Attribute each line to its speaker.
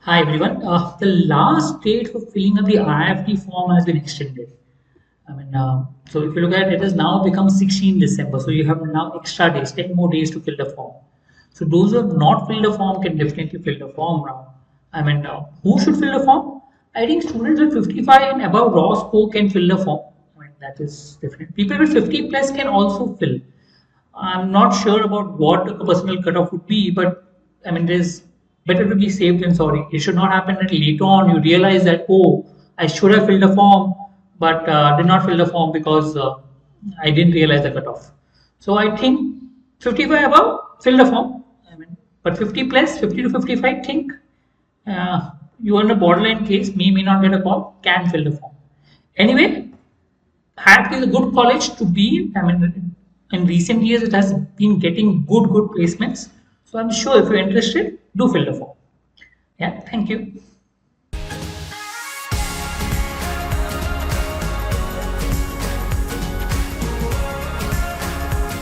Speaker 1: Hi everyone. The last date for filling up the IIFT form has been extended. So if you look at it, it has now become 16 December. So you have now extra days, 10 more days to fill the form. So those who have not filled the form can definitely fill the form now. Who should fill the form? I think students with 55 and above raw score can fill the form. That is different. People with 50 plus can also fill. I'm not sure about what a personal cutoff would be, but there's better to be safe than sorry. It should not happen that later on you realize that, oh, I should have filled a form, but did not fill the form because I didn't realize the cutoff. So I think 55 above, fill the form. But 50 plus, 50 to 55, think you are in a borderline case, may not get a call, can fill the form. Anyway, IIFT is a good college to be in. In recent years, it has been getting good placements. So I'm sure if you're interested, do fill the form. Yeah, thank you.